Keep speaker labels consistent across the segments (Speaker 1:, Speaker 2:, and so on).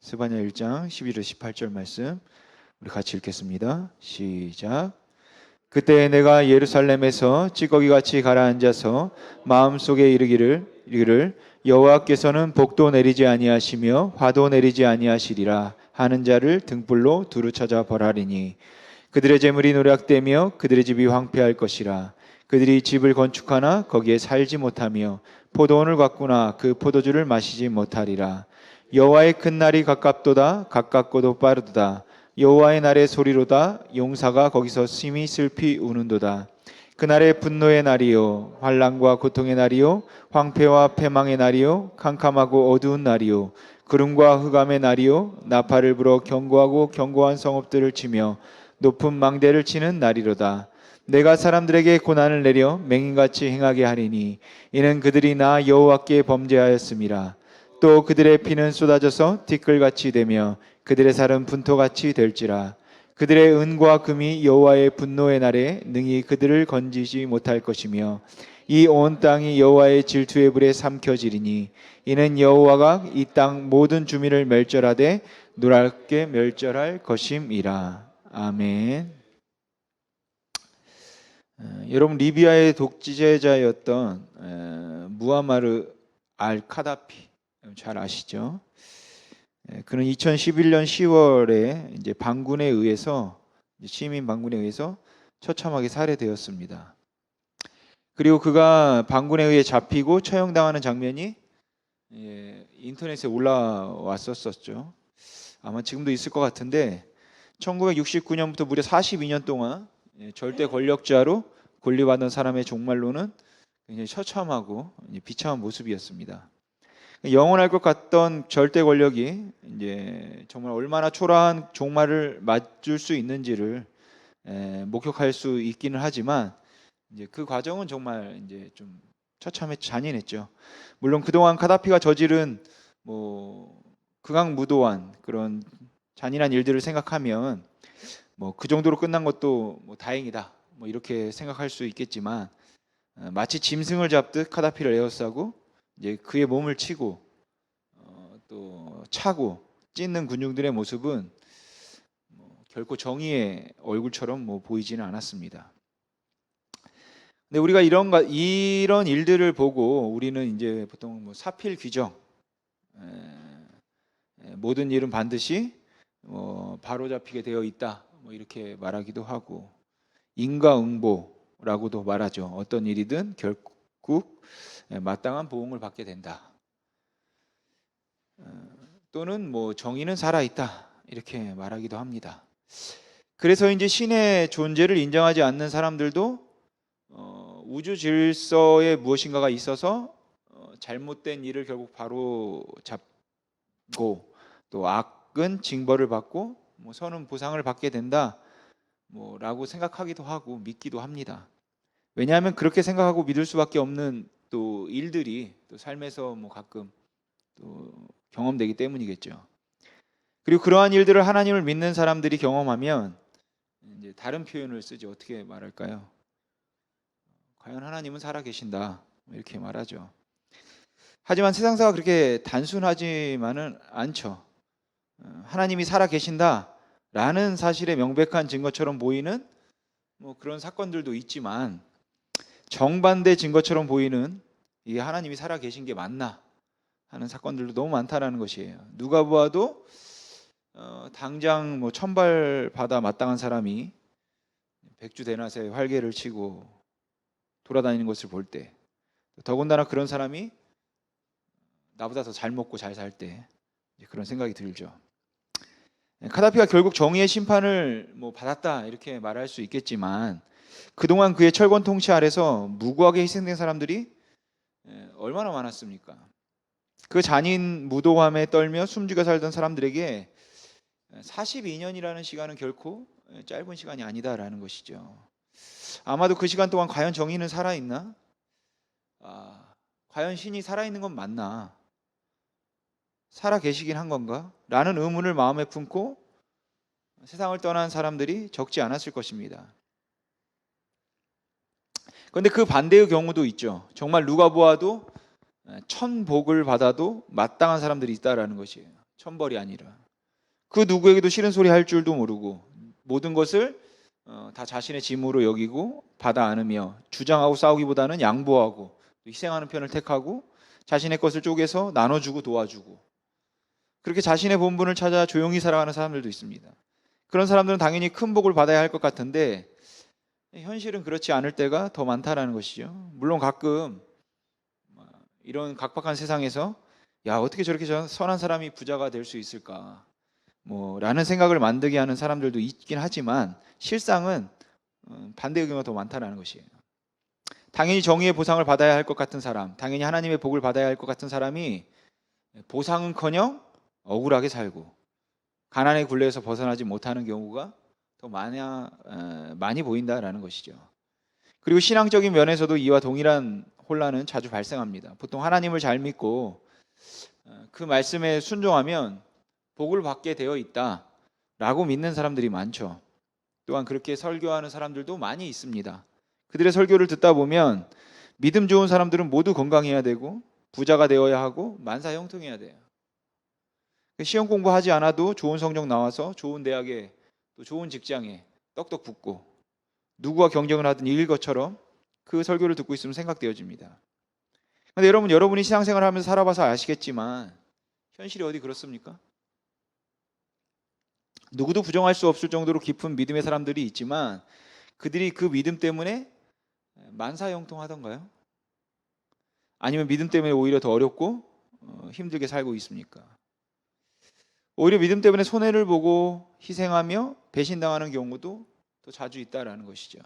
Speaker 1: 스바냐 1장 11절 18절 말씀 우리 같이 읽겠습니다. 시작. 그때 내가 예루살렘에서 찌꺼기같이 가라앉아서 마음속에 이르기를 여호와께서는 복도 내리지 아니하시며 화도 내리지 아니하시리라 하는 자를 등불로 두루 찾아 벌하리니 그들의 재물이 노략되며 그들의 집이 황폐할 것이라. 그들이 집을 건축하나 거기에 살지 못하며 포도원을 갖구나 그 포도주를 마시지 못하리라. 여호와의 큰 날이 가깝도다. 가깝고도 빠르도다. 여호와의 날의 소리로다. 용사가 거기서 심히 슬피 우는도다. 그날의 분노의 날이요 환난과 고통의 날이요 황폐와 패망의 날이요 캄캄하고 어두운 날이요 구름과 흑암의 날이요 나팔을 불어 견고하고 견고한 성읍들을 치며 높은 망대를 치는 날이로다. 내가 사람들에게 고난을 내려 맹인같이 행하게 하리니 이는 그들이 나 여호와께 범죄하였음이라. 또 그들의 피는 쏟아져서 티끌같이 되며 그들의 살은 분토같이 될지라. 그들의 은과 금이 여호와의 분노의 날에 능히 그들을 건지지 못할 것이며 이 온 땅이 여호와의 질투의 불에 삼켜지리니 이는 여호와가 이 땅 모든 주민을 멸절하되 노랗게 멸절할 것임이라. 아멘. 여러분 리비아의 독재자였던 무아마르 알 카다피 잘 아시죠? 그는 2011년 10월에 이제 반군에 의해서 시민 반군에 의해서 처참하게 살해되었습니다. 그리고 그가 반군에 의해 잡히고 처형당하는 장면이 인터넷에 올라왔었죠. 아마 지금도 있을 것 같은데 1969년부터 무려 42년 동안 절대 권력자로 권리받은 사람의 종말로는 굉장히 처참하고 비참한 모습이었습니다. 영원할 것 같던 절대 권력이 이제 정말 얼마나 초라한 종말을 맞을 수 있는지를 목격할 수 있기는 하지만 이제 그 과정은 정말 이제 좀 처참했 잔인했죠. 물론 그동안 카다피가 저지른 뭐 극악무도한 그런 잔인한 일들을 생각하면 뭐 그 정도로 끝난 것도 뭐 다행이다 뭐 이렇게 생각할 수 있겠지만 마치 짐승을 잡듯 카다피를 에워싸고 이제 그의 몸을 치고 또 차고 찢는 군중들의 모습은 결코 정의의 얼굴처럼 보이지는 않았습니다. 근데 우리가 이런 일들을 보고 우리는 이제 보통 사필 규정, 모든 일은 반드시 바로잡히게 되어 있다 이렇게 말하기도 하고 인과응보라고도 말하죠. 어떤 일이든 결국 마땅한 보응을 받게 된다. 또는 정의는 살아있다 이렇게 말하기도 합니다. 그래서 이제 신의 존재를 인정하지 않는 사람들도 우주 질서에 무엇인가가 있어서 잘못된 일을 결국 바로 잡고 또 악은 징벌을 받고 선은 보상을 받게 된다 라고 생각하기도 하고 믿기도 합니다. 왜냐하면 그렇게 생각하고 믿을 수밖에 없는 또 일들이 또 삶에서 가끔 또 경험되기 때문이겠죠. 그리고 그러한 일들을 하나님을 믿는 사람들이 경험하면 이제 다른 표현을 쓰지 어떻게 말할까요? 과연 하나님은 살아계신다 이렇게 말하죠. 하지만 세상사가 그렇게 단순하지만은 않죠. 하나님이 살아계신다라는 사실의 명백한 증거처럼 보이는 그런 사건들도 있지만 정반대 증거처럼 보이는 이게 하나님이 살아계신 게 맞나 하는 사건들도 너무 많다라는 것이에요. 누가 보아도 당장 천벌 받아 마땅한 사람이 백주대낮에 활개를 치고 돌아다니는 것을 볼 때, 더군다나 그런 사람이 나보다 더 잘 먹고 잘 살 때 그런 생각이 들죠. 카다피가 결국 정의의 심판을 받았다 이렇게 말할 수 있겠지만 그동안 그의 철권 통치 아래서 무고하게 희생된 사람들이 얼마나 많았습니까? 그 잔인 무도함에 떨며 숨죽여 살던 사람들에게 42년이라는 시간은 결코 짧은 시간이 아니다라는 것이죠. 아마도 그 시간 동안 과연 정의는 살아있나? 과연 신이 살아있는 건 맞나? 살아계시긴 한 건가? 라는 의문을 마음에 품고 세상을 떠난 사람들이 적지 않았을 것입니다. 그런데 그 반대의 경우도 있죠. 정말 누가 보아도 천복을 받아도 마땅한 사람들이 있다라는 것이에요. 천벌이 아니라. 그 누구에게도 싫은 소리 할 줄도 모르고 모든 것을 다 자신의 짐으로 여기고 받아 안으며 주장하고 싸우기보다는 양보하고 희생하는 편을 택하고 자신의 것을 쪼개서 나눠주고 도와주고 그렇게 자신의 본분을 찾아 조용히 살아가는 사람들도 있습니다. 그런 사람들은 당연히 큰 복을 받아야 할 것 같은데 현실은 그렇지 않을 때가 더 많다라는 것이죠. 물론 가끔 이런 각박한 세상에서 야 어떻게 저렇게 선한 사람이 부자가 될 수 있을까 라는 생각을 만들게 하는 사람들도 있긴 하지만 실상은 반대의 경우가 더 많다는 것이에요. 당연히 정의의 보상을 받아야 할 것 같은 사람, 당연히 하나님의 복을 받아야 할 것 같은 사람이 보상은커녕 억울하게 살고 가난의 굴레에서 벗어나지 못하는 경우가 더 많이 보인다라는 것이죠. 그리고 신앙적인 면에서도 이와 동일한 혼란은 자주 발생합니다. 보통 하나님을 잘 믿고 그 말씀에 순종하면 복을 받게 되어 있다라고 믿는 사람들이 많죠. 또한 그렇게 설교하는 사람들도 많이 있습니다. 그들의 설교를 듣다 보면 믿음 좋은 사람들은 모두 건강해야 되고 부자가 되어야 하고 만사형통해야 돼요. 시험 공부하지 않아도 좋은 성적 나와서 좋은 대학에 또 좋은 직장에 떡떡 붙고 누구와 경쟁을 하든 이길 것처럼 그 설교를 듣고 있으면 생각되어집니다. 그런데 여러분이 신앙생활을 하면서 살아봐서 아시겠지만 현실이 어디 그렇습니까? 누구도 부정할 수 없을 정도로 깊은 믿음의 사람들이 있지만 그들이 그 믿음 때문에 만사형통하던가요? 아니면 믿음 때문에 오히려 더 어렵고 힘들게 살고 있습니까? 오히려 믿음 때문에 손해를 보고 희생하며 배신당하는 경우도 더 자주 있다라는 것이죠.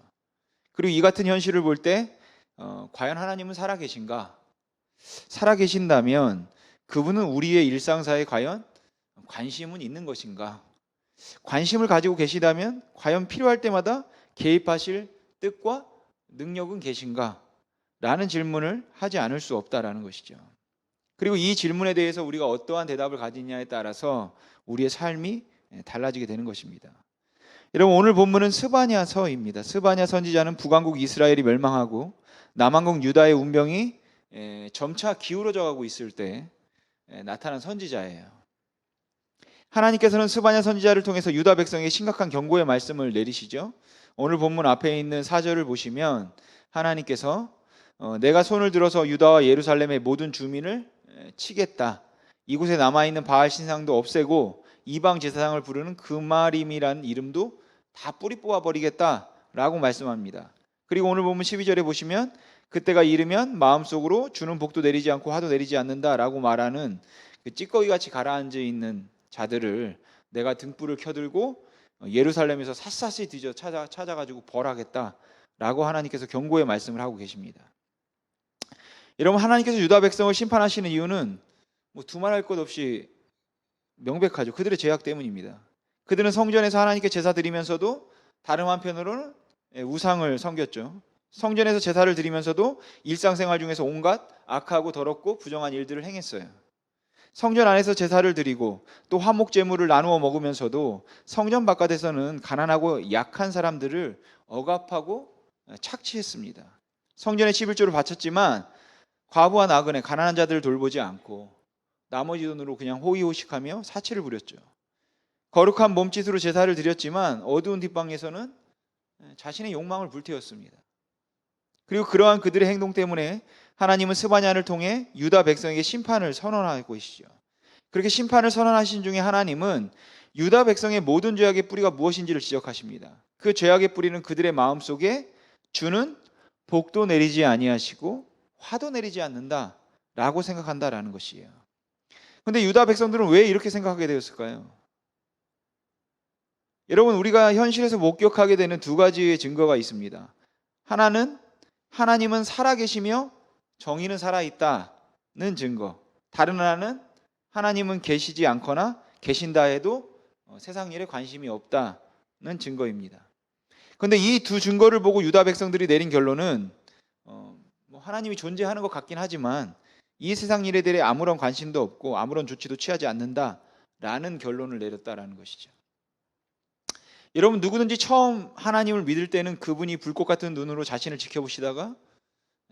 Speaker 1: 그리고 이 같은 현실을 볼 때 과연 하나님은 살아계신가? 살아계신다면 그분은 우리의 일상사에 과연 관심은 있는 것인가? 관심을 가지고 계시다면 과연 필요할 때마다 개입하실 뜻과 능력은 계신가? 라는 질문을 하지 않을 수 없다라는 것이죠. 그리고 이 질문에 대해서 우리가 어떠한 대답을 가지냐에 따라서 우리의 삶이 달라지게 되는 것입니다. 여러분 오늘 본문은 스바냐서입니다. 스바냐 선지자는 북왕국 이스라엘이 멸망하고 남왕국 유다의 운명이 점차 기울어져 가고 있을 때 나타난 선지자예요. 하나님께서는 스바냐 선지자를 통해서 유다 백성에게 심각한 경고의 말씀을 내리시죠. 오늘 본문 앞에 있는 4절을 보시면 하나님께서 내가 손을 들어서 유다와 예루살렘의 모든 주민을 치겠다. 이곳에 남아있는 바알 신상도 없애고 이방 제사장을 부르는 그마림이라는 이름도 다 뿌리 뽑아버리겠다라고 말씀합니다. 그리고 오늘 본문 12절에 보시면 그때가 이르면 마음속으로 주는 복도 내리지 않고 화도 내리지 않는다라고 말하는 그 찌꺼기같이 가라앉아 있는 자들을 내가 등불을 켜들고 예루살렘에서 샅샅이 뒤져 찾아가지고 벌하겠다라고 하나님께서 경고의 말씀을 하고 계십니다. 여러분 하나님께서 유다 백성을 심판하시는 이유는 두말할 것 없이 명백하죠. 그들의 죄악 때문입니다. 그들은 성전에서 하나님께 제사 드리면서도 다른 한편으로는 우상을 섬겼죠. 성전에서 제사를 드리면서도 일상생활 중에서 온갖 악하고 더럽고 부정한 일들을 행했어요. 성전 안에서 제사를 드리고 또 화목 제물을 나누어 먹으면서도 성전 바깥에서는 가난하고 약한 사람들을 억압하고 착취했습니다. 성전에 11조를 바쳤지만 과부와 나그네 가난한 자들을 돌보지 않고 나머지 돈으로 그냥 호의호식하며 사치를 부렸죠. 거룩한 몸짓으로 제사를 드렸지만 어두운 뒷방에서는 자신의 욕망을 불태웠습니다. 그리고 그러한 그들의 행동 때문에 하나님은 스바냐를 통해 유다 백성에게 심판을 선언하고 계시죠. 그렇게 심판을 선언하신 중에 하나님은 유다 백성의 모든 죄악의 뿌리가 무엇인지를 지적하십니다. 그 죄악의 뿌리는 그들의 마음속에 주는 복도 내리지 아니하시고 화도 내리지 않는다라고 생각한다라는 것이에요. 그런데 유다 백성들은 왜 이렇게 생각하게 되었을까요? 여러분 우리가 현실에서 목격하게 되는 두 가지의 증거가 있습니다. 하나는 하나님은 살아계시며 정의는 살아있다는 증거. 다른 하나는 하나님은 계시지 않거나 계신다 해도 세상 일에 관심이 없다는 증거입니다. 그런데 이 두 증거를 보고 유다 백성들이 내린 결론은 하나님이 존재하는 것 같긴 하지만 이 세상 일에 대해 아무런 관심도 없고 아무런 조치도 취하지 않는다라는 결론을 내렸다라는 것이죠. 여러분 누구든지 처음 하나님을 믿을 때는 그분이 불꽃 같은 눈으로 자신을 지켜보시다가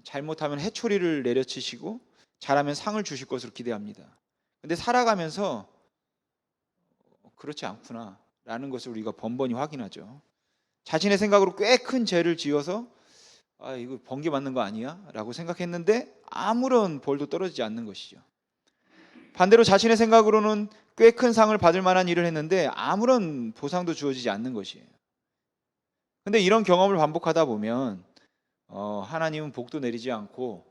Speaker 1: 잘못하면 해초리를 내려치시고 잘하면 상을 주실 것으로 기대합니다. 근데 살아가면서 그렇지 않구나라는 것을 우리가 번번이 확인하죠. 자신의 생각으로 꽤 큰 죄를 지어서 이거 번개 맞는 거 아니야? 라고 생각했는데 아무런 벌도 떨어지지 않는 것이죠. 반대로 자신의 생각으로는 꽤 큰 상을 받을 만한 일을 했는데 아무런 보상도 주어지지 않는 것이에요. 근데 이런 경험을 반복하다 보면 하나님은 복도 내리지 않고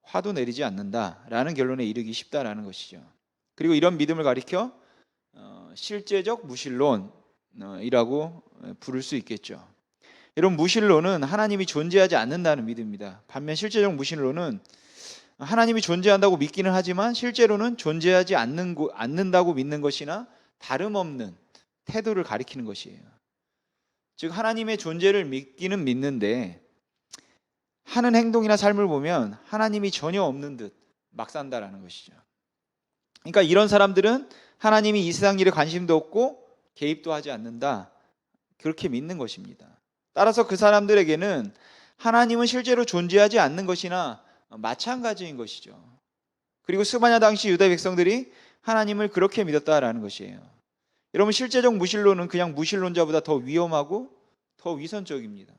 Speaker 1: 화도 내리지 않는다라는 결론에 이르기 쉽다라는 것이죠. 그리고 이런 믿음을 가리켜 실제적 무신론이라고 부를 수 있겠죠. 여러분, 무신론은 하나님이 존재하지 않는다는 믿음입니다. 반면 실제적 무신론은 하나님이 존재한다고 믿기는 하지만 실제로는 존재하지 않는다고 믿는 것이나 다름없는 태도를 가리키는 것이에요. 즉 하나님의 존재를 믿기는 믿는데 하는 행동이나 삶을 보면 하나님이 전혀 없는 듯 막 산다라는 것이죠. 그러니까 이런 사람들은 하나님이 이 세상 일에 관심도 없고 개입도 하지 않는다, 그렇게 믿는 것입니다. 따라서 그 사람들에게는 하나님은 실제로 존재하지 않는 것이나 마찬가지인 것이죠. 그리고 스바냐 당시 유다 백성들이 하나님을 그렇게 믿었다라는 것이에요. 여러분, 실제적 무신론은 그냥 무신론자보다 더 위험하고 더 위선적입니다.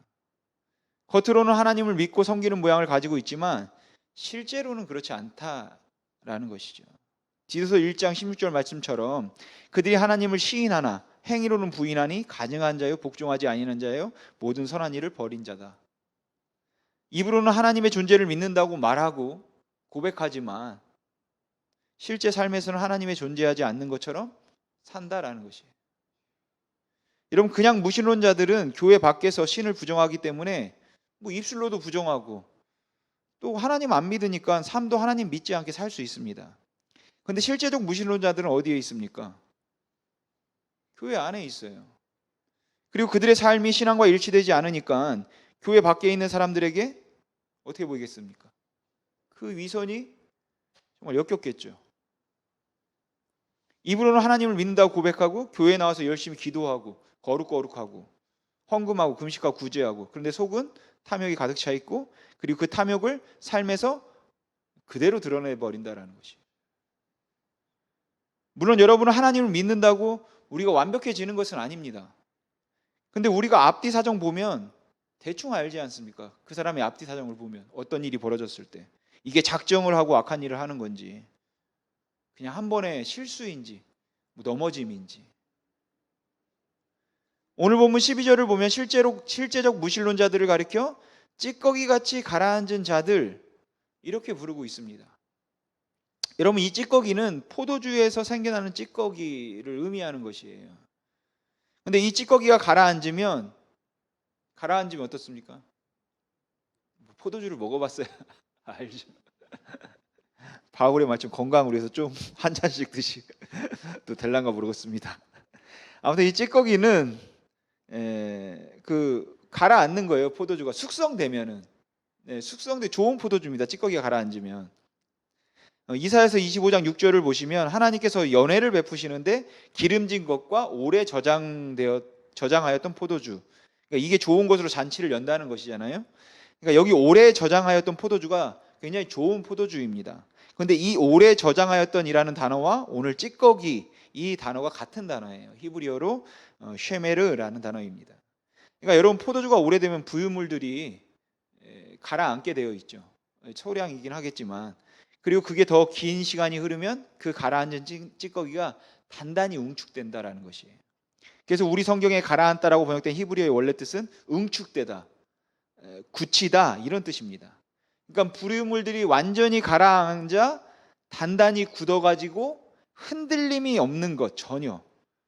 Speaker 1: 겉으로는 하나님을 믿고 섬기는 모양을 가지고 있지만 실제로는 그렇지 않다라는 것이죠. 디도서 1장 16절 말씀처럼 그들이 하나님을 시인하나 행위로는 부인하니 가증한 자요 복종하지 아니하는 자요 모든 선한 일을 버린 자다. 입으로는 하나님의 존재를 믿는다고 말하고 고백하지만 실제 삶에서는 하나님의 존재하지 않는 것처럼 산다라는 것이에요. 여러분, 그냥 무신론자들은 교회 밖에서 신을 부정하기 때문에 입술로도 부정하고 또 하나님 안 믿으니까 삶도 하나님 믿지 않게 살 수 있습니다. 그런데 실제적 무신론자들은 어디에 있습니까? 교회 안에 있어요. 그리고 그들의 삶이 신앙과 일치되지 않으니까 교회 밖에 있는 사람들에게 어떻게 보이겠습니까? 그 위선이 정말 역겹겠죠. 입으로는 하나님을 믿는다고 고백하고 교회에 나와서 열심히 기도하고 거룩하고 헌금하고 금식하고 구제하고, 그런데 속은 탐욕이 가득 차 있고 그리고 그 탐욕을 삶에서 그대로 드러내버린다라는 것이에요. 물론 여러분은 하나님을 믿는다고 우리가 완벽해지는 것은 아닙니다. 근데 우리가 앞뒤 사정 보면 대충 알지 않습니까? 그 사람의 앞뒤 사정을 보면 어떤 일이 벌어졌을 때 이게 작정을 하고 악한 일을 하는 건지 그냥 한 번의 실수인지 넘어짐인지. 오늘 본문 12절을 보면 실제적 무신론자들을 가리켜 찌꺼기같이 가라앉은 자들, 이렇게 부르고 있습니다. 여러분, 이 찌꺼기는 포도주에서 생겨나는 찌꺼기를 의미하는 것이에요. 근데 이 찌꺼기가 가라앉으면 어떻습니까? 포도주를 먹어봤어야 알죠. 바울의 말씀 건강을 위해서 좀 한 잔씩 드시 또 될란가 모르겠습니다. 아무튼 이 찌꺼기는 가라앉는 거예요. 포도주가 숙성되면은 숙성돼 좋은 포도주입니다. 찌꺼기가 가라앉으면. 이사야서 25장 6절을 보시면 하나님께서 연회를 베푸시는데 기름진 것과 오래 저장하였던 포도주, 그러니까 이게 좋은 것으로 잔치를 연다는 것이잖아요. 그러니까 여기 오래 저장하였던 포도주가 굉장히 좋은 포도주입니다. 그런데 이 오래 저장하였던이라는 단어와 오늘 찌꺼기, 이 단어가 같은 단어예요. 히브리어로 쉐메르라는 단어입니다. 그러니까 여러분, 포도주가 오래되면 부유물들이 가라앉게 되어 있죠. 소량이긴 하겠지만, 그리고 그게 더 긴 시간이 흐르면 그 가라앉은 찌꺼기가 단단히 응축된다라는 것이에요. 그래서 우리 성경에 가라앉다라고 번역된 히브리어의 원래 뜻은 응축되다, 굳히다, 이런 뜻입니다. 그러니까 부유물들이 완전히 가라앉아 단단히 굳어가지고 흔들림이 없는 것, 전혀.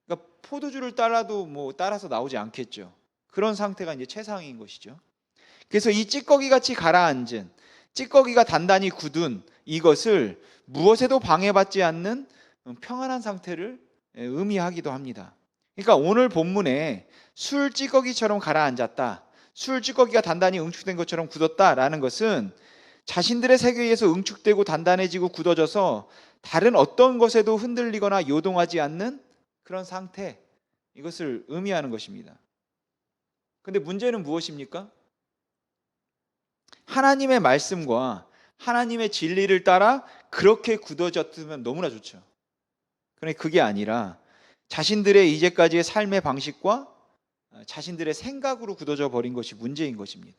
Speaker 1: 그러니까 포도주를 따라서 나오지 않겠죠. 그런 상태가 이제 최상인 것이죠. 그래서 이 찌꺼기같이 가라앉은, 찌꺼기가 단단히 굳은 이것을 무엇에도 방해받지 않는 평안한 상태를 의미하기도 합니다. 그러니까 오늘 본문에 술 찌꺼기처럼 가라앉았다, 술 찌꺼기가 단단히 응축된 것처럼 굳었다라는 것은 자신들의 세계에 의해서 응축되고 단단해지고 굳어져서 다른 어떤 것에도 흔들리거나 요동하지 않는 그런 상태, 이것을 의미하는 것입니다. 근데 문제는 무엇입니까? 하나님의 말씀과 하나님의 진리를 따라 그렇게 굳어졌으면 너무나 좋죠. 그런데 그게 아니라 자신들의 이제까지의 삶의 방식과 자신들의 생각으로 굳어져 버린 것이 문제인 것입니다.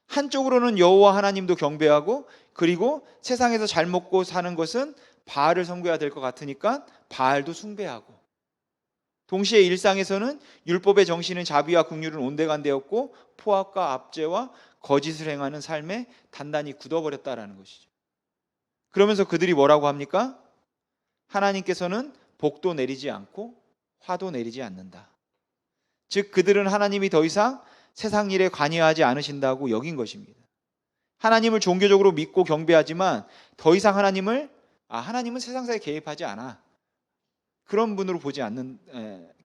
Speaker 1: 한쪽으로는 여호와 하나님도 경배하고, 그리고 세상에서 잘 먹고 사는 것은 바알을 섬겨야 될 것 같으니까 바알도 숭배하고, 동시에 일상에서는 율법의 정신은 자비와 긍휼은 온데간데였고 포악과 압제와 거짓을 행하는 삶에 단단히 굳어버렸다라는 것이죠. 그러면서 그들이 뭐라고 합니까? 하나님께서는 복도 내리지 않고 화도 내리지 않는다. 즉 그들은 하나님이 더 이상 세상 일에 관여하지 않으신다고 여긴 것입니다. 하나님을 종교적으로 믿고 경배하지만 더 이상 하나님은 세상사에 개입하지 않아. 그런 분으로 보지 않는,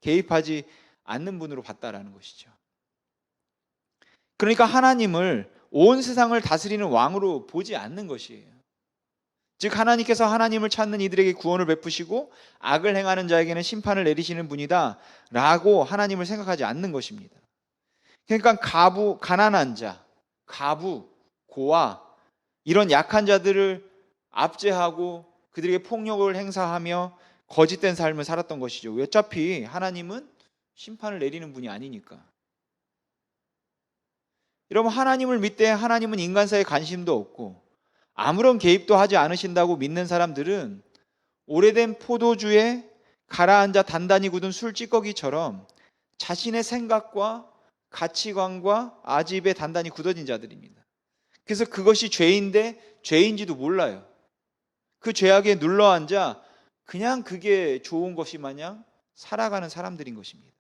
Speaker 1: 개입하지 않는 분으로 봤다라는 것이죠. 그러니까 하나님을 온 세상을 다스리는 왕으로 보지 않는 것이에요. 즉 하나님께서 하나님을 찾는 이들에게 구원을 베푸시고 악을 행하는 자에게는 심판을 내리시는 분이다 라고 하나님을 생각하지 않는 것입니다. 그러니까 가난한 자, 가부, 고아, 이런 약한 자들을 압제하고 그들에게 폭력을 행사하며 거짓된 삶을 살았던 것이죠. 어차피 하나님은 심판을 내리는 분이 아니니까. 여러분, 하나님을 믿되 하나님은 인간사에 관심도 없고 아무런 개입도 하지 않으신다고 믿는 사람들은 오래된 포도주에 가라앉아 단단히 굳은 술찌꺼기처럼 자신의 생각과 가치관과 아집에 단단히 굳어진 자들입니다. 그래서 그것이 죄인데 죄인지도 몰라요. 그 죄악에 눌러앉아 그냥 그게 좋은 것이 마냥 살아가는 사람들인 것입니다.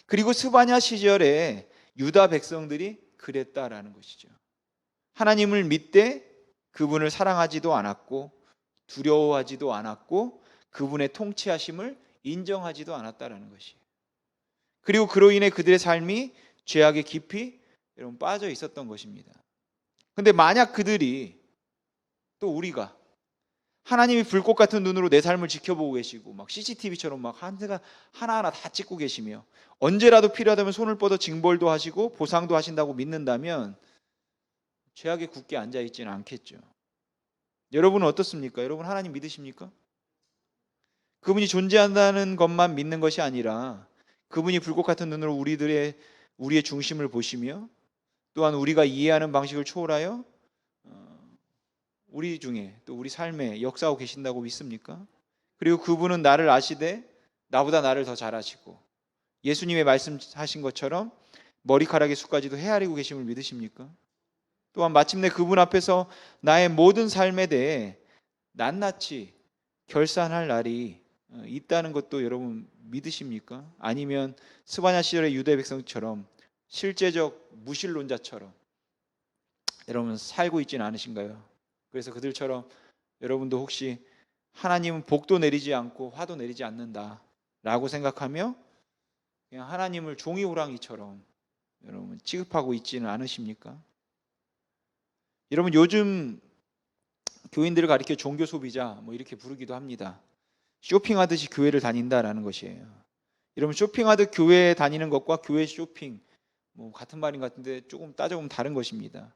Speaker 1: 그리고 스바냐 시절에 유다 백성들이 그랬다라는 것이죠. 하나님을 믿되 그분을 사랑하지도 않았고 두려워하지도 않았고 그분의 통치하심을 인정하지도 않았다라는 것이에요. 그리고 그로 인해 그들의 삶이 죄악에 깊이 여러분 빠져 있었던 것입니다. 근데 만약 그들이, 또 우리가 하나님이 불꽃 같은 눈으로 내 삶을 지켜보고 계시고 막 CCTV처럼 막 하나하나 다 찍고 계시며 언제라도 필요하다면 손을 뻗어 징벌도 하시고 보상도 하신다고 믿는다면 죄악에 굳게 앉아있지는 않겠죠. 여러분은 어떻습니까? 여러분 하나님 믿으십니까? 그분이 존재한다는 것만 믿는 것이 아니라 그분이 불꽃 같은 눈으로 우리의 중심을 보시며 또한 우리가 이해하는 방식을 초월하여 우리 중에 또 우리 삶에 역사하고 계신다고 믿습니까? 그리고 그분은 나를 아시되 나보다 나를 더 잘 아시고 예수님의 말씀하신 것처럼 머리카락의 숱까지도 헤아리고 계심을 믿으십니까? 또한 마침내 그분 앞에서 나의 모든 삶에 대해 낱낱이 결산할 날이 있다는 것도 여러분 믿으십니까? 아니면 스바냐 시절의 유대 백성처럼 실제적 무신론자처럼 여러분 살고 있지는 않으신가요? 그래서 그들처럼 여러분도 혹시 하나님은 복도 내리지 않고 화도 내리지 않는다 라고 생각하며 그냥 하나님을 종이 호랑이처럼 여러분 취급하고 있지는 않으십니까? 여러분 요즘 교인들을 가리켜 종교 소비자 뭐 이렇게 부르기도 합니다. 쇼핑하듯이 교회를 다닌다라는 것이에요. 여러분 쇼핑하듯 교회에 다니는 것과 교회 쇼핑 뭐 같은 말인 것 같은데 조금 따져보면 다른 것입니다.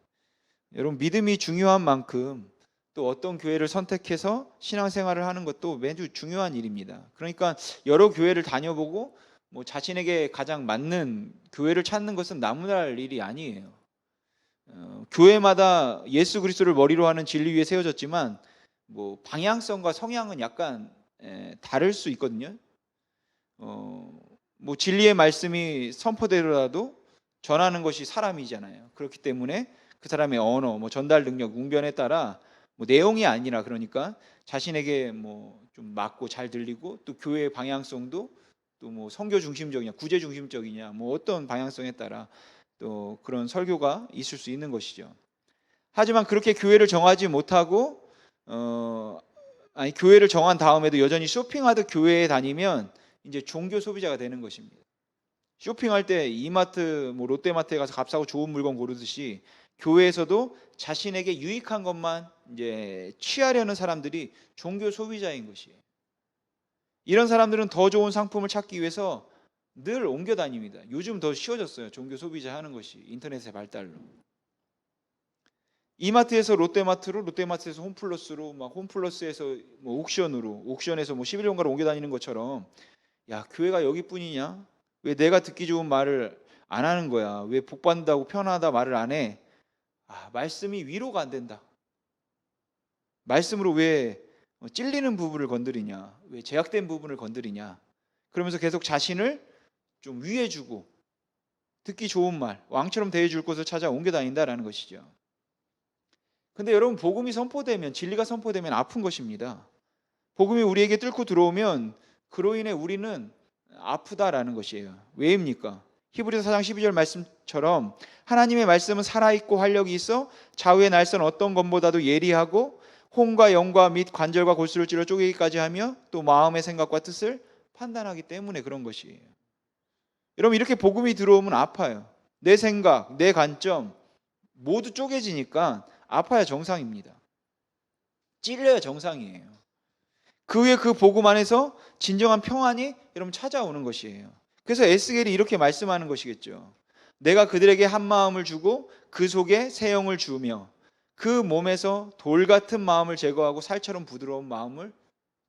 Speaker 1: 여러분 믿음이 중요한 만큼 또 어떤 교회를 선택해서 신앙생활을 하는 것도 매주 중요한 일입니다. 그러니까 여러 교회를 다녀보고 뭐 자신에게 가장 맞는 교회를 찾는 것은 나무랄 일이 아니에요. 교회마다 예수 그리스도를 머리로 하는 진리 위에 세워졌지만 뭐 방향성과 성향은 약간 다를 수 있거든요. 뭐 진리의 말씀이 선포되더라도 전하는 것이 사람이잖아요. 그렇기 때문에 그 사람의 언어, 뭐 전달 능력, 웅변에 따라 뭐 내용이 아니라 그러니까 자신에게 뭐 좀 맞고 잘 들리고 또 교회의 방향성도 또 뭐 선교 중심적이냐, 구제 중심적이냐, 뭐 어떤 방향성에 따라 또 그런 설교가 있을 수 있는 것이죠. 하지만 그렇게 교회를 정하지 못하고 교회를 정한 다음에도 여전히 쇼핑하듯 교회에 다니면 이제 종교 소비자가 되는 것입니다. 쇼핑할 때 이마트, 뭐 롯데마트에 가서 값싸고 좋은 물건 고르듯이 교회에서도 자신에게 유익한 것만 이제 취하려는 사람들이 종교 소비자인 것이에요. 이런 사람들은 더 좋은 상품을 찾기 위해서 늘 옮겨 다닙니다. 요즘 더 쉬워졌어요. 종교 소비자 하는 것이 인터넷의 발달로. 이마트에서 롯데마트로, 롯데마트에서 홈플러스로, 막 홈플러스에서 뭐 옥션으로, 옥션에서 뭐 11원가로 옮겨 다니는 것처럼, 야, 교회가 여기뿐이냐? 왜 내가 듣기 좋은 말을 안 하는 거야? 왜 복받는다고 편하다 말을 안 해? 아, 말씀이 위로가 안 된다. 말씀으로 왜 찔리는 부분을 건드리냐? 왜 제약된 부분을 건드리냐? 그러면서 계속 자신을 좀 위해주고 듣기 좋은 말, 왕처럼 대해줄 곳을 찾아 옮겨 다닌다라는 것이죠. 근데 여러분, 복음이 선포되면, 진리가 선포되면 아픈 것입니다. 복음이 우리에게 뚫고 들어오면 그로 인해 우리는 아프다라는 것이에요. 왜입니까? 히브리서 4장 12절 말씀처럼 하나님의 말씀은 살아있고 활력이 있어 좌우의 날선 어떤 검보다도 예리하고 혼과 영과 및 관절과 골수를 찔러 쪼개기까지 하며 또 마음의 생각과 뜻을 판단하기 때문에 그런 것이에요. 여러분, 이렇게 복음이 들어오면 아파요. 내 생각, 내 관점 모두 쪼개지니까 아파야 정상입니다. 찔려야 정상이에요. 그 후에 그 복음 안에서 진정한 평안이 여러분 찾아오는 것이에요. 그래서 에스겔이 이렇게 말씀하는 것이겠죠. 내가 그들에게 한 마음을 주고 그 속에 새 영을 주며 그 몸에서 돌 같은 마음을 제거하고 살처럼 부드러운 마음을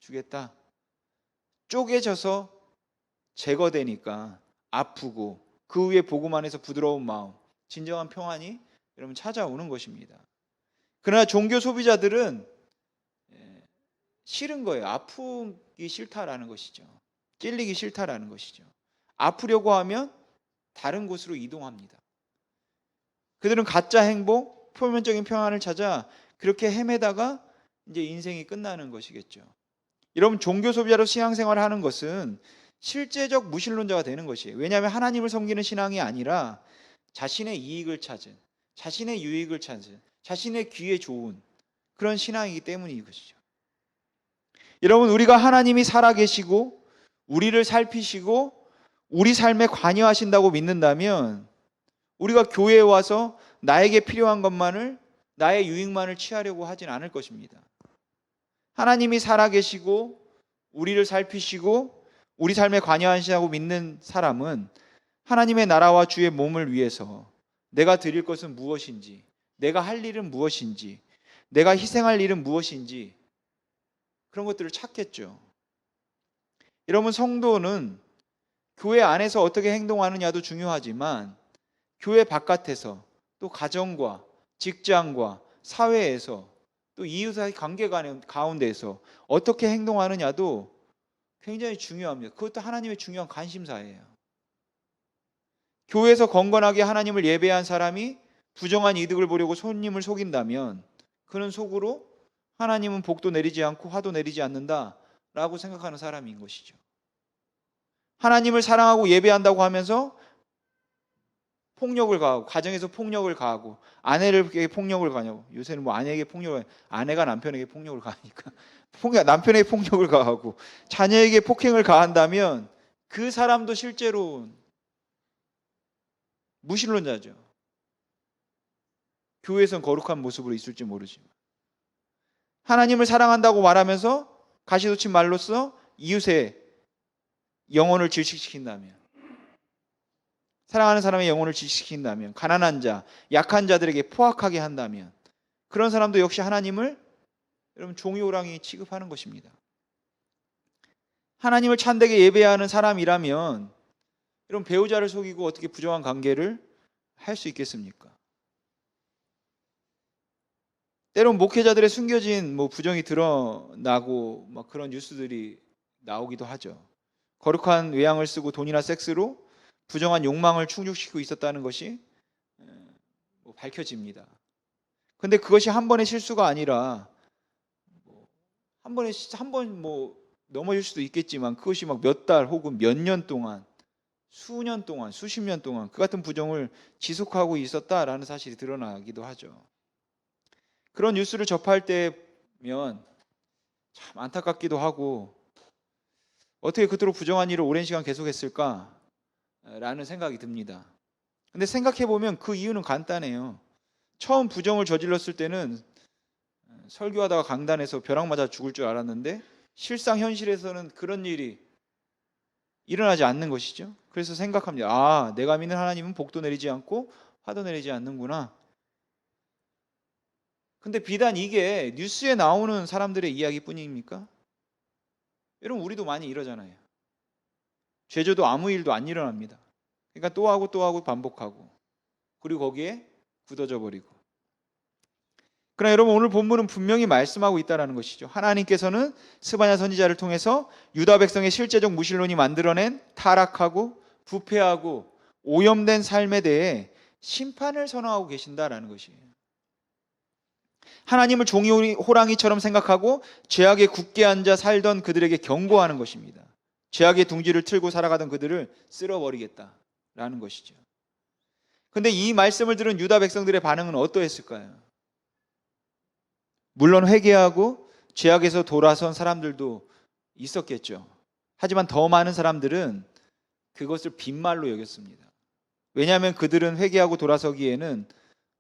Speaker 1: 주겠다. 쪼개져서 제거되니까 아프고 그 후에 복음 안에서 부드러운 마음, 진정한 평안이 여러분 찾아오는 것입니다. 그러나 종교 소비자들은 싫은 거예요. 아프기 싫다라는 것이죠. 찔리기 싫다라는 것이죠. 아프려고 하면 다른 곳으로 이동합니다. 그들은 가짜 행복, 표면적인 평안을 찾아 그렇게 헤매다가 이제 인생이 끝나는 것이겠죠. 여러분, 종교 소비자로 신앙생활을 하는 것은 실제적 무신론자가 되는 것이에요. 왜냐하면 하나님을 섬기는 신앙이 아니라 자신의 이익을 찾은, 자신의 유익을 찾은, 자신의 귀에 좋은 그런 신앙이기 때문인 것이죠. 여러분, 우리가 하나님이 살아계시고 우리를 살피시고 우리 삶에 관여하신다고 믿는다면 우리가 교회에 와서 나에게 필요한 것만을, 나의 유익만을 취하려고 하진 않을 것입니다. 하나님이 살아계시고 우리를 살피시고 우리 삶에 관여하신다고 믿는 사람은 하나님의 나라와 주의 몸을 위해서 내가 드릴 것은 무엇인지, 내가 할 일은 무엇인지, 내가 희생할 일은 무엇인지 그런 것들을 찾겠죠. 여러분, 성도는 교회 안에서 어떻게 행동하느냐도 중요하지만 교회 바깥에서 또 가정과 직장과 사회에서 또 이웃의 관계 가운데에서 어떻게 행동하느냐도 굉장히 중요합니다. 그것도 하나님의 중요한 관심사예요. 교회에서 건건하게 하나님을 예배한 사람이 부정한 이득을 보려고 손님을 속인다면 그는 속으로 하나님은 복도 내리지 않고 화도 내리지 않는다라고 생각하는 사람인 것이죠. 하나님을 사랑하고 예배한다고 하면서 폭력을 가하고, 가정에서 폭력을 가하고, 아내에게 폭력을 가하고, 요새는 뭐 아내에게 폭력을, 아내가 남편에게 폭력을 가하니까 남편에게 폭력을 가하고 자녀에게 폭행을 가한다면 그 사람도 실제로 무신론자죠. 교회에선 거룩한 모습으로 있을지 모르지만 하나님을 사랑한다고 말하면서 가시돋친 말로써 이웃의 영혼을 질식시킨다면, 사랑하는 사람의 영혼을 질식시킨다면, 가난한 자, 약한 자들에게 포악하게 한다면 그런 사람도 역시 하나님을 여러분 종이 호랑이 취급하는 것입니다. 하나님을 참되게 예배하는 사람이라면 여러분 배우자를 속이고 어떻게 부정한 관계를 할 수 있겠습니까? 때론 목회자들의 숨겨진 부정이 드러나고 막 그런 뉴스들이 나오기도 하죠. 거룩한 외양을 쓰고 돈이나 섹스로 부정한 욕망을 충족시키고 있었다는 것이 밝혀집니다. 근데 그것이 한 번의 실수가 아니라 한 번 넘어질 수도 있겠지만 그것이 막 몇 달 혹은 몇 년 동안, 수년 동안, 수십 년 동안 그 같은 부정을 지속하고 있었다라는 사실이 드러나기도 하죠. 그런 뉴스를 접할 때면 참 안타깝기도 하고 어떻게 그토록 부정한 일을 오랜 시간 계속했을까라는 생각이 듭니다. 근데 생각해보면 그 이유는 간단해요. 처음 부정을 저질렀을 때는 설교하다가 강단에서 벼락 맞아 죽을 줄 알았는데 실상 현실에서는 그런 일이 일어나지 않는 것이죠. 그래서 생각합니다. 아, 내가 믿는 하나님은 복도 내리지 않고 화도 내리지 않는구나. 근데 비단 이게 뉴스에 나오는 사람들의 이야기뿐입니까? 여러분, 우리도 많이 이러잖아요. 죄져도 아무 일도 안 일어납니다. 그러니까 또 하고 또 하고 반복하고, 그리고 거기에 굳어져 버리고. 그러나 여러분, 오늘 본문은 분명히 말씀하고 있다는 것이죠. 하나님께서는 스바냐 선지자를 통해서 유다 백성의 실제적 무신론이 만들어낸 타락하고 부패하고 오염된 삶에 대해 심판을 선언하고 계신다라는 것이에요. 하나님을 종이 호랑이처럼 생각하고 죄악에 굳게 앉아 살던 그들에게 경고하는 것입니다. 죄악의 둥지를 틀고 살아가던 그들을 쓸어버리겠다라는 것이죠. 그런데 이 말씀을 들은 유다 백성들의 반응은 어떠했을까요? 물론 회개하고 죄악에서 돌아선 사람들도 있었겠죠. 하지만 더 많은 사람들은 그것을 빈말로 여겼습니다. 왜냐하면 그들은 회개하고 돌아서기에는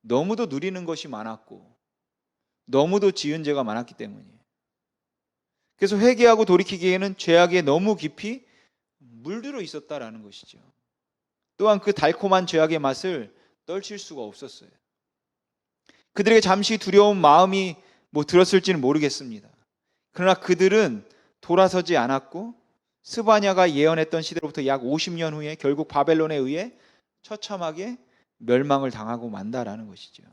Speaker 1: 너무도 누리는 것이 많았고 너무도 지은 죄가 많았기 때문이에요. 그래서 회개하고 돌이키기에는 죄악에 너무 깊이 물들어 있었다라는 것이죠. 또한 그 달콤한 죄악의 맛을 떨칠 수가 없었어요. 그들에게 잠시 두려운 마음이 들었을지는 모르겠습니다. 그러나 그들은 돌아서지 않았고 스바냐가 예언했던 시대로부터 약 50년 후에 결국 바벨론에 의해 처참하게 멸망을 당하고 만다라는 것이죠.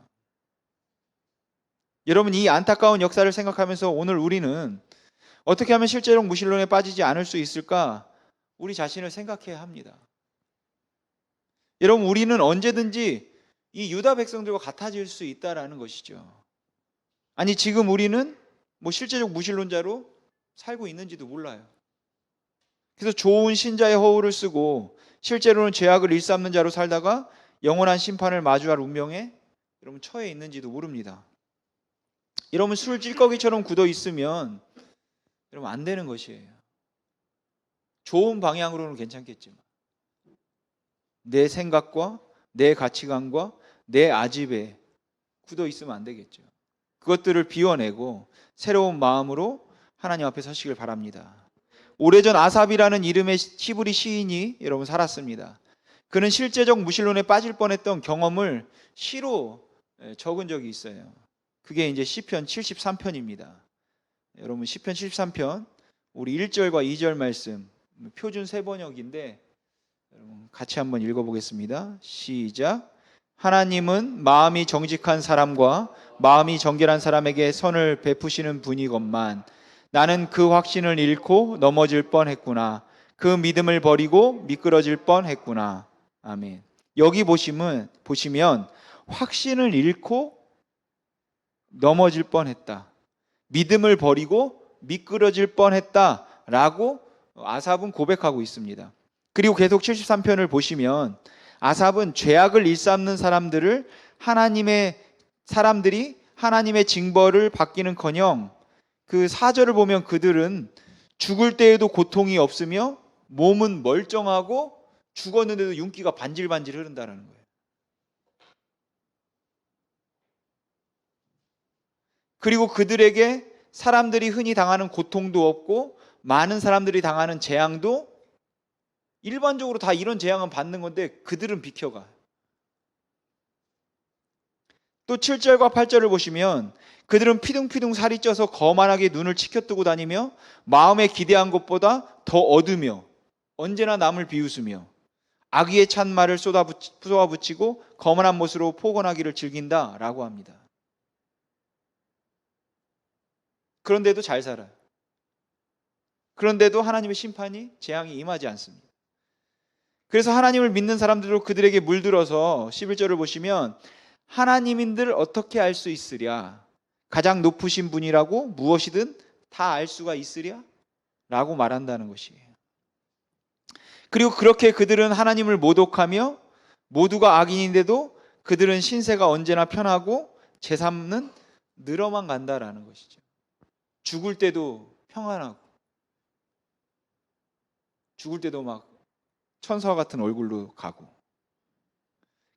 Speaker 1: 여러분, 이 안타까운 역사를 생각하면서 오늘 우리는 어떻게 하면 실제로 무신론에 빠지지 않을 수 있을까? 우리 자신을 생각해야 합니다. 여러분, 우리는 언제든지 이 유다 백성들과 같아질 수 있다라는 것이죠. 아니, 지금 우리는 실제적 무신론자로 살고 있는지도 몰라요. 그래서 좋은 신자의 허울을 쓰고 실제로는 죄악을 일삼는 자로 살다가 영원한 심판을 마주할 운명에 여러분 처해 있는지도 모릅니다. 여러분, 술 찔꺼기처럼 굳어 있으면 여러분 안 되는 것이에요. 좋은 방향으로는 괜찮겠지만 내 생각과 내 가치관과 내 아집에 굳어 있으면 안 되겠죠. 그것들을 비워내고 새로운 마음으로 하나님 앞에 서시길 바랍니다. 오래전 아삽이라는 이름의 히브리 시인이 여러분 살았습니다. 그는 실제적 무신론에 빠질 뻔했던 경험을 시로 적은 적이 있어요. 그게 이제 시편 73편입니다. 여러분, 시편 73편 우리 1절과 2절 말씀 표준 세번역인데 여러분 같이 한번 읽어보겠습니다. 시작. 하나님은 마음이 정직한 사람과 마음이 정결한 사람에게 선을 베푸시는 분이건만 나는 그 확신을 잃고 넘어질 뻔했구나. 그 믿음을 버리고 미끄러질 뻔했구나. 아멘. 여기 보시면 확신을 잃고 넘어질 뻔했다, 믿음을 버리고 미끄러질 뻔했다라고 아삽은 고백하고 있습니다. 그리고 계속 73편을 보시면 아삽은 죄악을 일삼는 사람들이 하나님의 징벌을 받기는커녕 그 4절을 보면 그들은 죽을 때에도 고통이 없으며 몸은 멀쩡하고 죽었는데도 윤기가 반질반질 흐른다는 거예요. 그리고 그들에게 사람들이 흔히 당하는 고통도 없고 많은 사람들이 당하는 재앙도 일반적으로 다 이런 재앙은 받는 건데 그들은 비켜가. 또 7절과 8절을 보시면 그들은 피둥피둥 살이 쪄서 거만하게 눈을 치켜뜨고 다니며 마음에 기대한 것보다 더 얻으며 언제나 남을 비웃으며 악의의 찬말을 쏟아붙이고 거만한 못으로 포건하기를 즐긴다라고 합니다. 그런데도 잘 살아요. 그런데도 하나님의 심판이, 재앙이 임하지 않습니다. 그래서 하나님을 믿는 사람들도 그들에게 물들어서 11절을 보시면 하나님인들 어떻게 알 수 있으랴? 가장 높으신 분이라고 무엇이든 다 알 수가 있으랴? 라고 말한다는 것이에요. 그리고 그렇게 그들은 하나님을 모독하며 모두가 악인인데도 그들은 신세가 언제나 편하고 제3는 늘어만 간다라는 것이죠. 죽을 때도 평안하고 죽을 때도 막 천사와 같은 얼굴로 가고.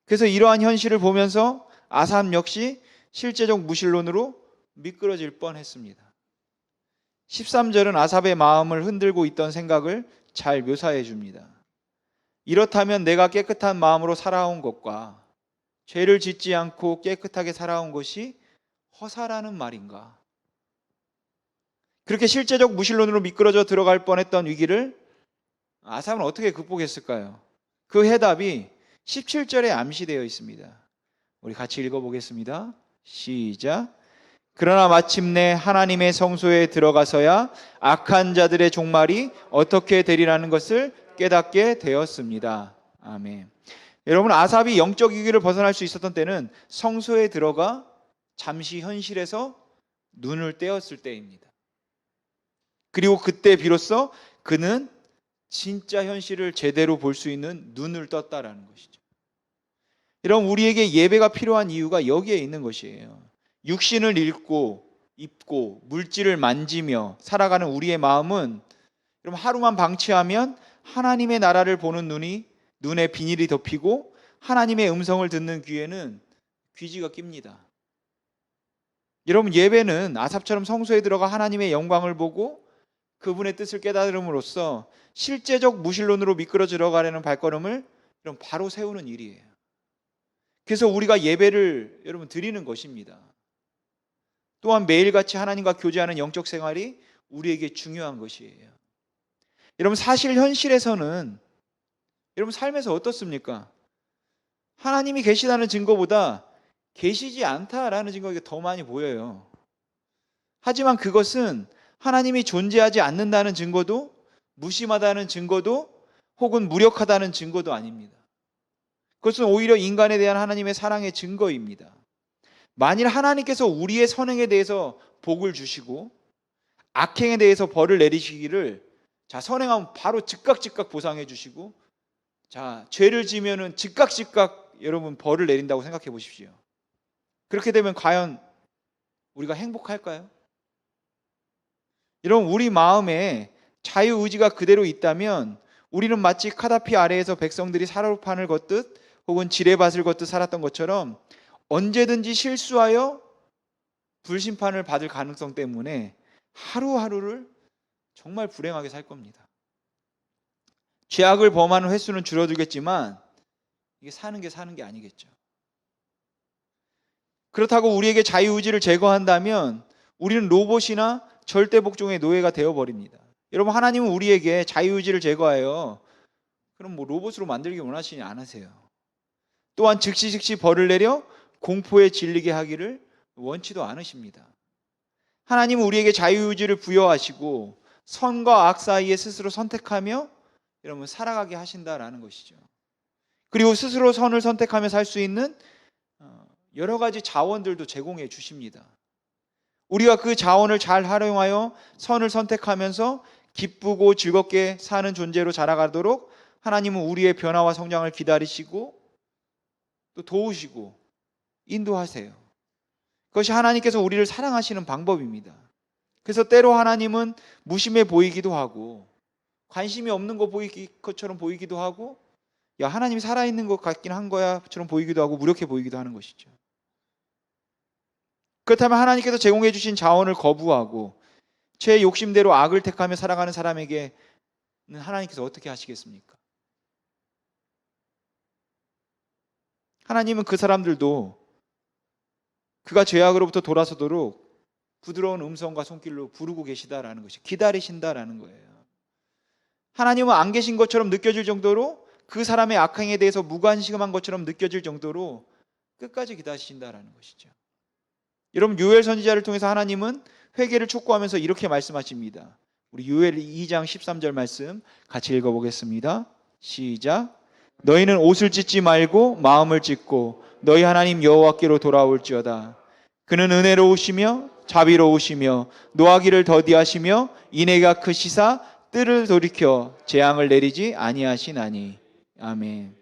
Speaker 1: 그래서 이러한 현실을 보면서 아삽 역시 실제적 무신론으로 미끄러질 뻔했습니다. 13절은 아삽의 마음을 흔들고 있던 생각을 잘 묘사해 줍니다. 이렇다면 내가 깨끗한 마음으로 살아온 것과 죄를 짓지 않고 깨끗하게 살아온 것이 허사라는 말인가? 그렇게 실제적 무신론으로 미끄러져 들어갈 뻔했던 위기를 아삽은 어떻게 극복했을까요? 그 해답이 17절에 암시되어 있습니다. 우리 같이 읽어보겠습니다. 시작. 그러나 마침내 하나님의 성소에 들어가서야 악한 자들의 종말이 어떻게 되리라는 것을 깨닫게 되었습니다. 아멘. 여러분, 아삽이 영적 위기를 벗어날 수 있었던 때는 성소에 들어가 잠시 현실에서 눈을 떼었을 때입니다. 그리고 그때 비로소 그는 진짜 현실을 제대로 볼 수 있는 눈을 떴다라는 것이죠. 여러분, 우리에게 예배가 필요한 이유가 여기에 있는 것이에요. 육신을 입고 물질을 만지며 살아가는 우리의 마음은 여러분, 하루만 방치하면 하나님의 나라를 보는 눈에 비닐이 덮이고 하나님의 음성을 듣는 귀에는 귀지가 낍니다. 여러분, 예배는 아삽처럼 성소에 들어가 하나님의 영광을 보고 그분의 뜻을 깨달음으로써 실제적 무신론으로 미끄러 들어가려는 발걸음을 여러분 바로 세우는 일이에요. 그래서 우리가 예배를 여러분 드리는 것입니다. 또한 매일같이 하나님과 교제하는 영적 생활이 우리에게 중요한 것이에요. 여러분, 사실 현실에서는 여러분 삶에서 어떻습니까? 하나님이 계시다는 증거보다 계시지 않다라는 증거가 더 많이 보여요. 하지만 그것은 하나님이 존재하지 않는다는 증거도, 무심하다는 증거도, 혹은 무력하다는 증거도 아닙니다. 그것은 오히려 인간에 대한 하나님의 사랑의 증거입니다. 만일 하나님께서 우리의 선행에 대해서 복을 주시고 악행에 대해서 벌을 내리시기를, 자, 선행하면 바로 즉각 보상해 주시고, 자, 죄를 지면은 즉각 여러분 벌을 내린다고 생각해 보십시오. 그렇게 되면 과연 우리가 행복할까요? 여러분, 우리 마음에 자유의지가 그대로 있다면 우리는 마치 카다피 아래에서 백성들이 사로판을 걷듯 혹은 지뢰밭을 걷듯 살았던 것처럼 언제든지 실수하여 불심판을 받을 가능성 때문에 하루하루를 정말 불행하게 살 겁니다. 죄악을 범하는 횟수는 줄어들겠지만 이게 사는 게 아니겠죠. 그렇다고 우리에게 자유의지를 제거한다면 우리는 로봇이나 절대 복종의 노예가 되어버립니다. 여러분, 하나님은 우리에게 자유의지를 제거하여 그럼 로봇으로 만들기 원하시지 않으세요. 또한 즉시 벌을 내려 공포에 질리게 하기를 원치도 않으십니다. 하나님은 우리에게 자유의지를 부여하시고 선과 악 사이에 스스로 선택하며 여러분 살아가게 하신다라는 것이죠. 그리고 스스로 선을 선택하며 살 수 있는 여러 가지 자원들도 제공해 주십니다. 우리가 그 자원을 잘 활용하여 선을 선택하면서 기쁘고 즐겁게 사는 존재로 자라가도록 하나님은 우리의 변화와 성장을 기다리시고 또 도우시고 인도하세요. 그것이 하나님께서 우리를 사랑하시는 방법입니다. 그래서 때로 하나님은 무심해 보이기도 하고 관심이 없는 것처럼 보이기도 하고, 야, 하나님이 살아있는 것 같긴 한 거야처럼 보이기도 하고 무력해 보이기도 하는 것이죠. 그렇다면 하나님께서 제공해 주신 자원을 거부하고 제 욕심대로 악을 택하며 살아가는 사람에게는 하나님께서 어떻게 하시겠습니까? 하나님은 그 사람들도 그가 죄악으로부터 돌아서도록 부드러운 음성과 손길로 부르고 계시다라는 것이, 기다리신다라는 거예요. 하나님은 안 계신 것처럼 느껴질 정도로, 그 사람의 악행에 대해서 무관심한 것처럼 느껴질 정도로 끝까지 기다리신다라는 것이죠. 여러분, 요엘 선지자를 통해서 하나님은 회개를 촉구하면서 이렇게 말씀하십니다. 우리 요엘 2장 13절 말씀 같이 읽어보겠습니다. 시작. 너희는 옷을 찢지 말고 마음을 찢고 너희 하나님 여호와께로 돌아올지어다. 그는 은혜로우시며 자비로우시며 노하기를 더디하시며 인애가 크시사 뜰을 돌이켜 재앙을 내리지 아니하시나니. 아멘.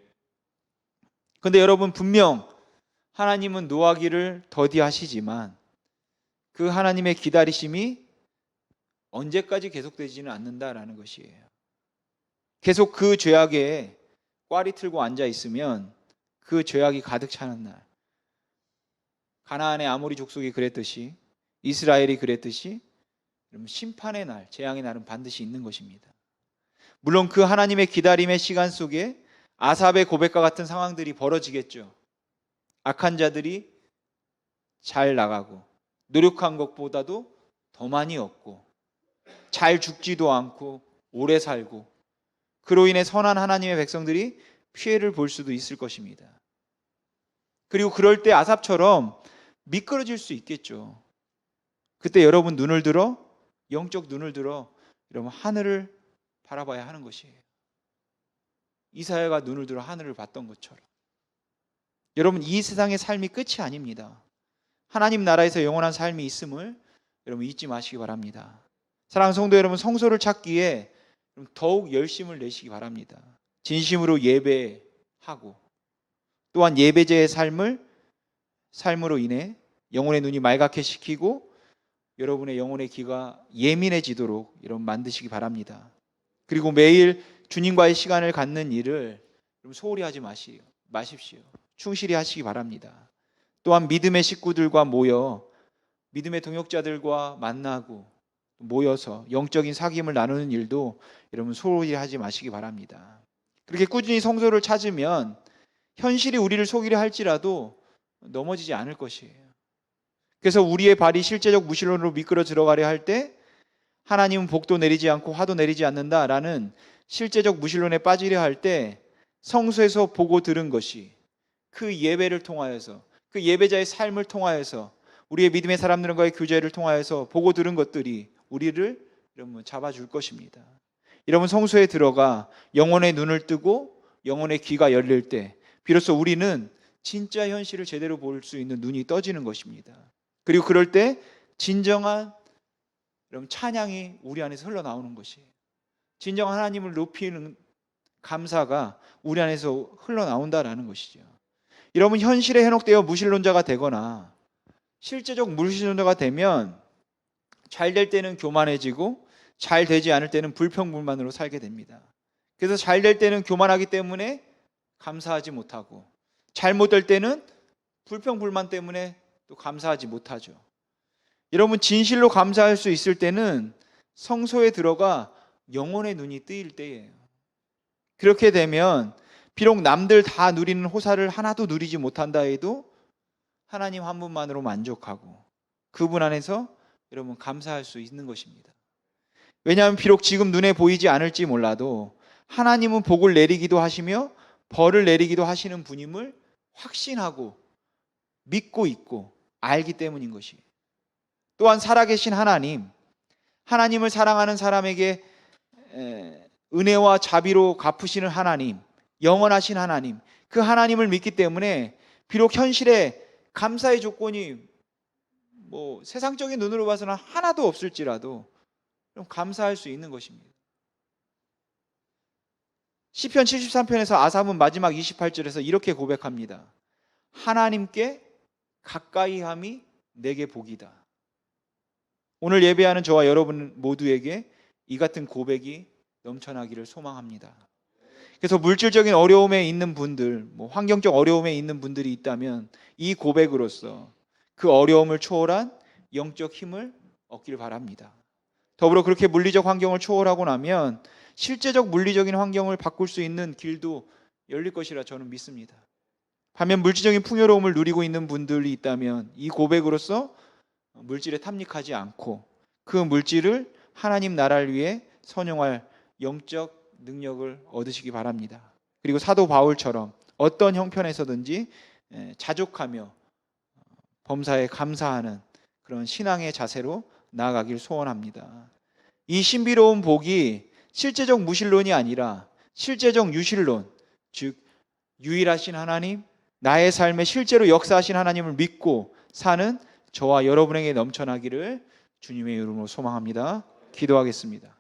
Speaker 1: 그런데 여러분, 분명 하나님은 노하기를 더디하시지만 그 하나님의 기다리심이 언제까지 계속되지는 않는다라는 것이에요. 계속 그 죄악에 꽈리 틀고 앉아 있으면 그 죄악이 가득 차는 날, 가나안의 아모리 족속이 그랬듯이, 이스라엘이 그랬듯이 심판의 날, 재앙의 날은 반드시 있는 것입니다. 물론 그 하나님의 기다림의 시간 속에 아삽의 고백과 같은 상황들이 벌어지겠죠. 악한 자들이 잘 나가고 노력한 것보다도 더 많이 얻고 잘 죽지도 않고 오래 살고 그로 인해 선한 하나님의 백성들이 피해를 볼 수도 있을 것입니다. 그리고 그럴 때 아삽처럼 미끄러질 수 있겠죠. 그때 여러분 눈을 들어 영적 눈을 들어 여러분 하늘을 바라봐야 하는 것이에요. 이사야가 눈을 들어 하늘을 봤던 것처럼 여러분 이 세상의 삶이 끝이 아닙니다. 하나님 나라에서 영원한 삶이 있음을 여러분 잊지 마시기 바랍니다. 사랑하는 성도 여러분, 성소를 찾기에 더욱 열심을 내시기 바랍니다. 진심으로 예배하고 또한 예배제의 삶으로 인해 영혼의 눈이 말갛게 시키고 여러분의 영혼의 귀가 예민해지도록 여러분 만드시기 바랍니다. 그리고 매일 주님과의 시간을 갖는 일을 소홀히 하지 마십시오. 충실히 하시기 바랍니다. 또한 믿음의 식구들과 모여 믿음의 동역자들과 만나고 모여서 영적인 사귐을 나누는 일도 여러분 소홀히 하지 마시기 바랍니다. 그렇게 꾸준히 성소를 찾으면 현실이 우리를 속이려 할지라도 넘어지지 않을 것이에요. 그래서 우리의 발이 실제적 무신론으로 미끄러 들어가려 할 때 하나님은 복도 내리지 않고 화도 내리지 않는다라는 실제적 무신론에 빠지려 할 때 성소에서 보고 들은 것이 그 예배를 통하여서 그 예배자의 삶을 통하여서 우리의 믿음의 사람들과의 교제를 통하여서 보고 들은 것들이 우리를 여러분 잡아줄 것입니다. 여러분 성소에 들어가 영혼의 눈을 뜨고 영혼의 귀가 열릴 때 비로소 우리는 진짜 현실을 제대로 볼 수 있는 눈이 떠지는 것입니다. 그리고 그럴 때 진정한 여러분 찬양이 우리 안에서 흘러나오는 것이에요. 진정한 하나님을 높이는 감사가 우리 안에서 흘러나온다라는 것이죠. 여러분 현실에 현혹되어 무신론자가 되거나 실제적 무신론자가 되면 잘 될 때는 교만해지고 잘 되지 않을 때는 불평불만으로 살게 됩니다. 그래서 잘 될 때는 교만하기 때문에 감사하지 못하고 잘못될 때는 불평불만 때문에 또 감사하지 못하죠. 여러분 진실로 감사할 수 있을 때는 성소에 들어가 영혼의 눈이 뜨일 때예요. 그렇게 되면 비록 남들 다 누리는 호사를 하나도 누리지 못한다 해도 하나님 한 분만으로 만족하고 그분 안에서 여러분 감사할 수 있는 것입니다. 왜냐하면 비록 지금 눈에 보이지 않을지 몰라도 하나님은 복을 내리기도 하시며 벌을 내리기도 하시는 분임을 확신하고 믿고 있고 알기 때문인 것이에요. 또한 살아계신 하나님을 사랑하는 사람에게 은혜와 자비로 갚으시는 하나님, 영원하신 하나님, 그 하나님을 믿기 때문에 비록 현실에 감사의 조건이 세상적인 눈으로 봐서는 하나도 없을지라도 좀 감사할 수 있는 것입니다. 시편 73편에서 아삽은 마지막 28절에서 이렇게 고백합니다. 하나님께 가까이함이 내게 복이다. 오늘 예배하는 저와 여러분 모두에게 이 같은 고백이 넘쳐나기를 소망합니다. 그래서 물질적인 어려움에 있는 분들, 환경적 어려움에 있는 분들이 있다면 이 고백으로서 그 어려움을 초월한 영적 힘을 얻기를 바랍니다. 더불어 그렇게 물리적 환경을 초월하고 나면 실제적 물리적인 환경을 바꿀 수 있는 길도 열릴 것이라 저는 믿습니다. 반면 물질적인 풍요로움을 누리고 있는 분들이 있다면 이 고백으로서 물질에 탐닉하지 않고 그 물질을 하나님 나라를 위해 선용할 영적 능력을 얻으시기 바랍니다. 그리고 사도 바울처럼 어떤 형편에서든지 자족하며 범사에 감사하는 그런 신앙의 자세로 나아가길 소원합니다. 이 신비로운 복이 실제적 무신론이 아니라 실제적 유신론, 즉 유일하신 하나님, 나의 삶에 실제로 역사하신 하나님을 믿고 사는 저와 여러분에게 넘쳐나기를 주님의 이름으로 소망합니다. 기도하겠습니다.